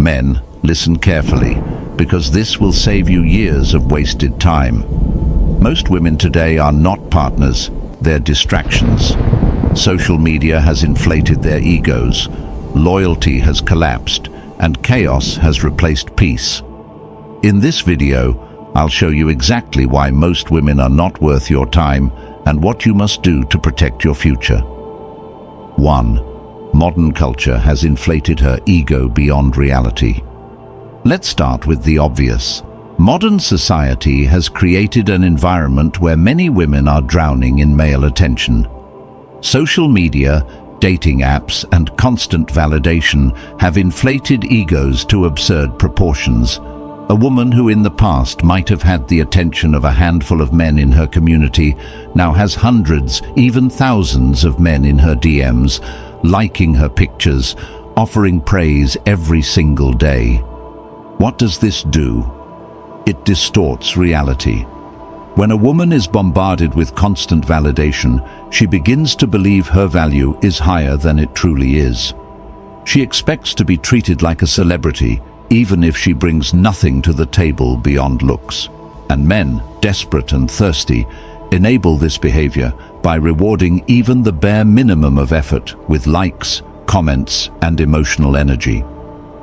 Men, listen carefully, because this will save you years of wasted time. Most women today are not partners, they're distractions. Social media has inflated their egos, loyalty has collapsed, and chaos has replaced peace. In this video, I'll show you exactly why most women are not worth your time and what you must do to protect your future. 1. Modern culture has inflated her ego beyond reality. Let's start with the obvious. Modern society has created an environment where many women are drowning in male attention. Social media, dating apps, and constant validation have inflated egos to absurd proportions. A woman who in the past might have had the attention of a handful of men in her community now has hundreds, even thousands of men in her DMs, liking her pictures, offering praise every single day. What does this do? It distorts reality. When a woman is bombarded with constant validation, she begins to believe her value is higher than it truly is. She expects to be treated like a celebrity, even if she brings nothing to the table beyond looks. And men, desperate and thirsty, enable this behavior by rewarding even the bare minimum of effort with likes, comments, and emotional energy.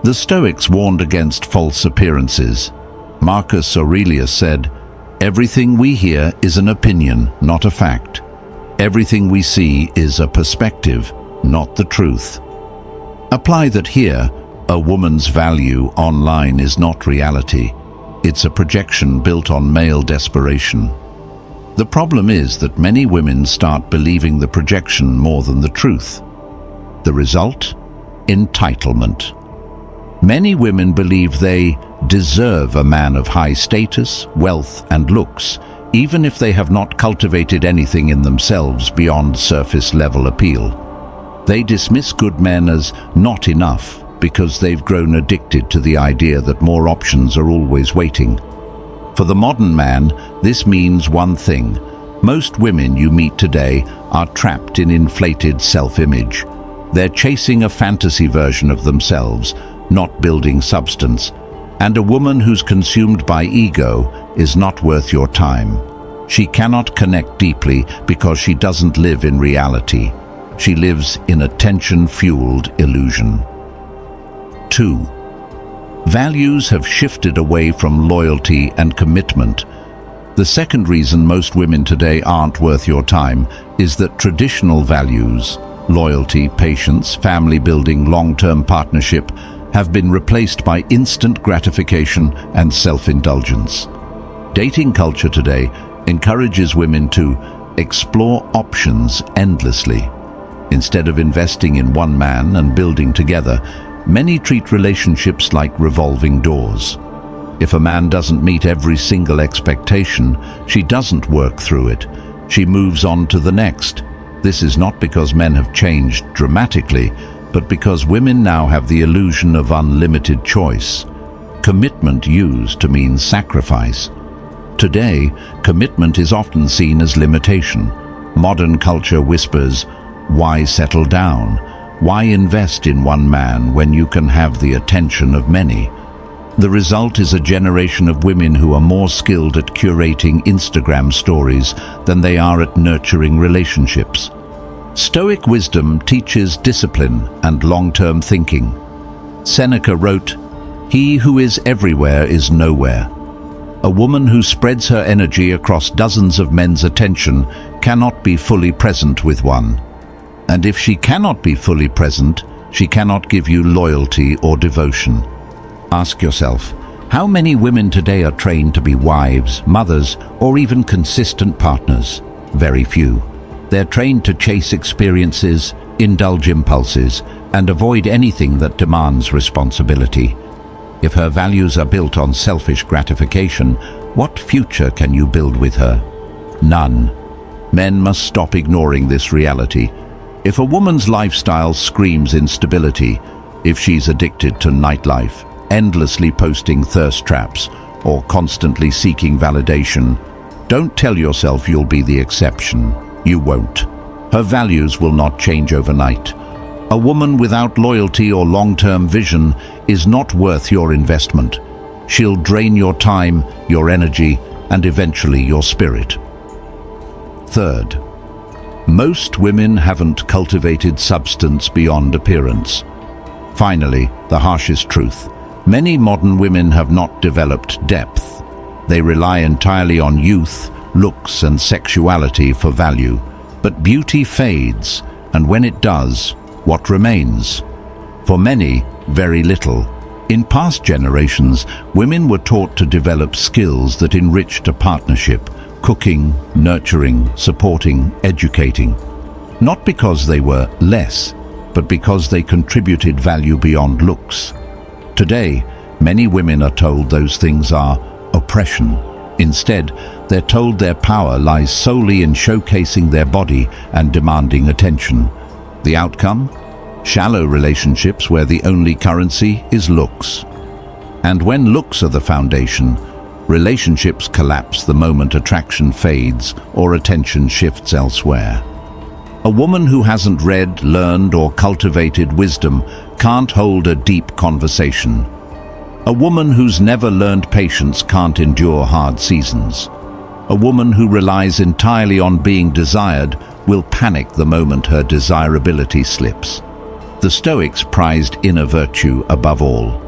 The Stoics warned against false appearances. Marcus Aurelius said, "Everything we hear is an opinion, not a fact. Everything we see is a perspective, not the truth." Apply that here. A woman's value online is not reality. It's a projection built on male desperation. The problem is that many women start believing the projection more than the truth. The result? Entitlement. Many women believe they deserve a man of high status, wealth, and looks, even if they have not cultivated anything in themselves beyond surface-level appeal. They dismiss good men as not enough because they've grown addicted to the idea that more options are always waiting. For the modern man, this means one thing. Most women you meet today are trapped in inflated self-image. They're chasing a fantasy version of themselves, not building substance. And a woman who's consumed by ego is not worth your time. She cannot connect deeply because she doesn't live in reality. She lives in attention-fueled illusion. 2. Values have shifted away from loyalty and commitment. The second reason most women today aren't worth your time is that traditional values, loyalty, patience, family building, long-term partnership, have been replaced by instant gratification and self-indulgence. Dating culture today encourages women to explore options endlessly. Instead of investing in one man and building together, many treat relationships like revolving doors. If a man doesn't meet every single expectation, she doesn't work through it. She moves on to the next. This is not because men have changed dramatically, but because women now have the illusion of unlimited choice. Commitment used to mean sacrifice. Today, commitment is often seen as limitation. Modern culture whispers, "Why settle down? Why invest in one man when you can have the attention of many?" The result is a generation of women who are more skilled at curating Instagram stories than they are at nurturing relationships. Stoic wisdom teaches discipline and long-term thinking. Seneca wrote, "He who is everywhere is nowhere." A woman who spreads her energy across dozens of men's attention cannot be fully present with one. And if she cannot be fully present, she cannot give you loyalty or devotion. Ask yourself, how many women today are trained to be wives, mothers, or even consistent partners? Very few. They're trained to chase experiences, indulge impulses, and avoid anything that demands responsibility. If her values are built on selfish gratification, what future can you build with her? None. Men must stop ignoring this reality. If a woman's lifestyle screams instability, if she's addicted to nightlife, endlessly posting thirst traps, or constantly seeking validation, don't tell yourself you'll be the exception. You won't. Her values will not change overnight. A woman without loyalty or long-term vision is not worth your investment. She'll drain your time, your energy, and eventually your spirit. Third, most women haven't cultivated substance beyond appearance. Finally, the harshest truth. Many modern women have not developed depth. They rely entirely on youth, looks, and sexuality for value. But beauty fades, and when it does, what remains? For many, very little. In past generations, women were taught to develop skills that enriched a partnership: cooking, nurturing, supporting, educating. Not because they were less, but because they contributed value beyond looks. Today, many women are told those things are oppression. Instead, they're told their power lies solely in showcasing their body and demanding attention. The outcome? Shallow relationships where the only currency is looks. And when looks are the foundation, relationships collapse the moment attraction fades or attention shifts elsewhere. A woman who hasn't read, learned, or cultivated wisdom can't hold a deep conversation. A woman who's never learned patience can't endure hard seasons. A woman who relies entirely on being desired will panic the moment her desirability slips. The Stoics prized inner virtue above all.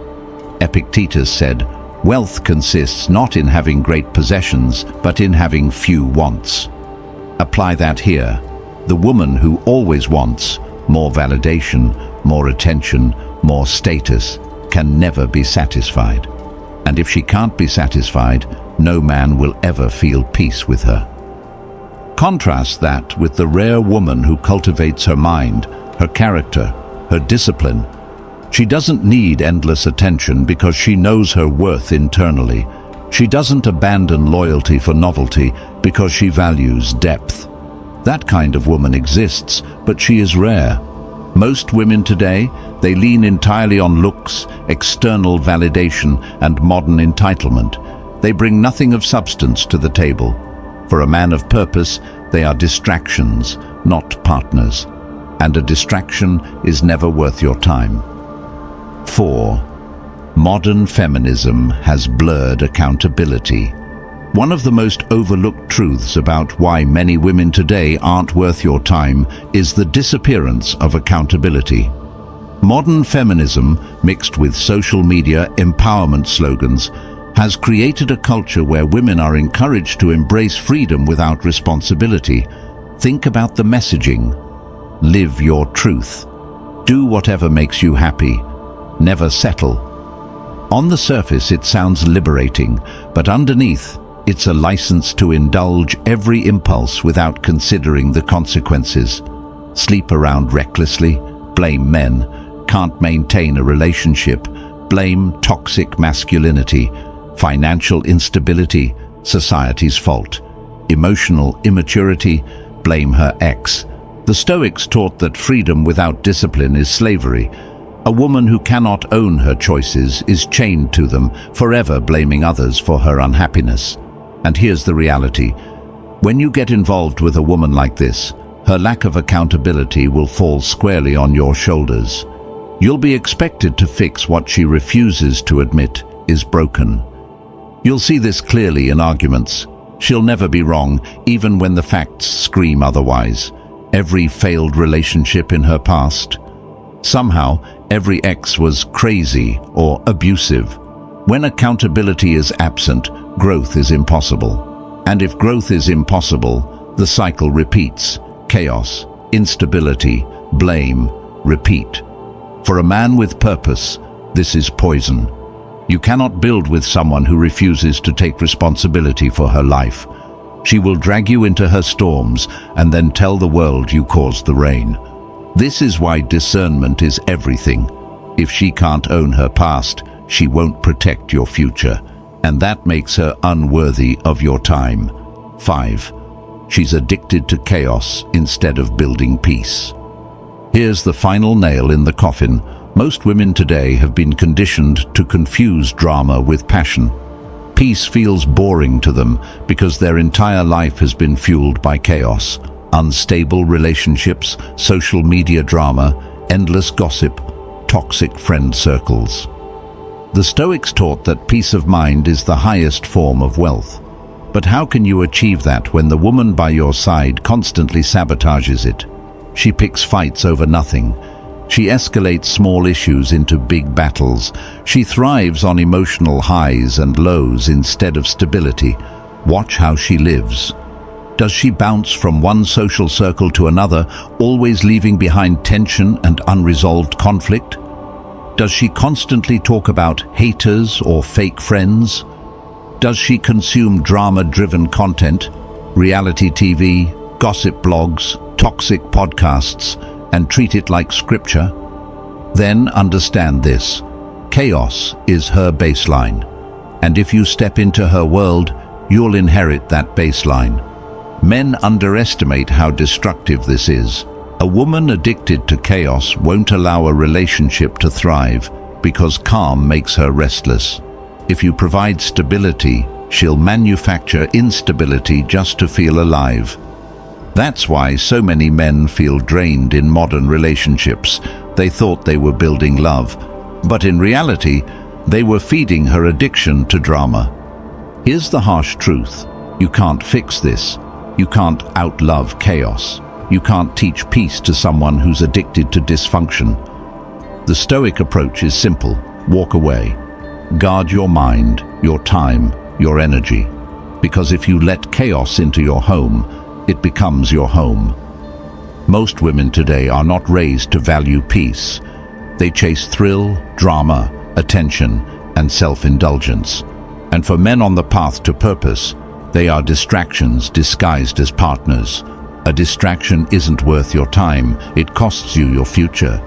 Epictetus said, "Wealth consists not in having great possessions, but in having few wants." Apply that here. The woman who always wants more validation, more attention, more status, can never be satisfied. And if she can't be satisfied, no man will ever feel peace with her. Contrast that with the rare woman who cultivates her mind, her character, her discipline. She doesn't need endless attention because she knows her worth internally. She doesn't abandon loyalty for novelty because she values depth. That kind of woman exists, but she is rare. Most women today, they lean entirely on looks, external validation, and modern entitlement. They bring nothing of substance to the table. For a man of purpose, they are distractions, not partners. And a distraction is never worth your time. 4. Modern feminism has blurred accountability. One of the most overlooked truths about why many women today aren't worth your time is the disappearance of accountability. Modern feminism, mixed with social media empowerment slogans, has created a culture where women are encouraged to embrace freedom without responsibility. Think about the messaging. Live your truth. Do whatever makes you happy. Never settle. On the surface, it sounds liberating, but underneath, it's a license to indulge every impulse without considering the consequences. Sleep around recklessly, blame men, can't maintain a relationship, blame toxic masculinity, financial instability, society's fault, emotional immaturity, blame her ex. The Stoics taught that freedom without discipline is slavery. A woman who cannot own her choices is chained to them, forever blaming others for her unhappiness. And here's the reality. When you get involved with a woman like this, her lack of accountability will fall squarely on your shoulders. You'll be expected to fix what she refuses to admit is broken. You'll see this clearly in arguments. She'll never be wrong, even when the facts scream otherwise. Every failed relationship in her past. Somehow, every ex was crazy or abusive. When accountability is absent, growth is impossible. And if growth is impossible, the cycle repeats. Chaos, instability, blame, repeat. For a man with purpose, this is poison. You cannot build with someone who refuses to take responsibility for her life. She will drag you into her storms and then tell the world you caused the rain. This is why discernment is everything. If she can't own her past, she won't protect your future, and that makes her unworthy of your time. 5. She's addicted to chaos instead of building peace. Here's the final nail in the coffin. Most women today have been conditioned to confuse drama with passion. Peace feels boring to them because their entire life has been fueled by chaos. Unstable relationships, social media drama, endless gossip, toxic friend circles. The Stoics taught that peace of mind is the highest form of wealth. But how can you achieve that when the woman by your side constantly sabotages it? She picks fights over nothing. She escalates small issues into big battles. She thrives on emotional highs and lows instead of stability. Watch how she lives. Does she bounce from one social circle to another, always leaving behind tension and unresolved conflict? Does she constantly talk about haters or fake friends? Does she consume drama-driven content, reality TV, gossip blogs, toxic podcasts, and treat it like scripture? Then understand this: chaos is her baseline. And if you step into her world, you'll inherit that baseline. Men underestimate how destructive this is. A woman addicted to chaos won't allow a relationship to thrive because calm makes her restless. If you provide stability, she'll manufacture instability just to feel alive. That's why so many men feel drained in modern relationships. They thought they were building love, but in reality, they were feeding her addiction to drama. Here's the harsh truth: you can't fix this. You can't outlove chaos. You can't teach peace to someone who's addicted to dysfunction. The Stoic approach is simple: walk away. Guard your mind, your time, your energy. Because if you let chaos into your home, it becomes your home. Most women today are not raised to value peace. They chase thrill, drama, attention, and self-indulgence. And for men on the path to purpose, they are distractions disguised as partners. A distraction isn't worth your time. It costs you your future.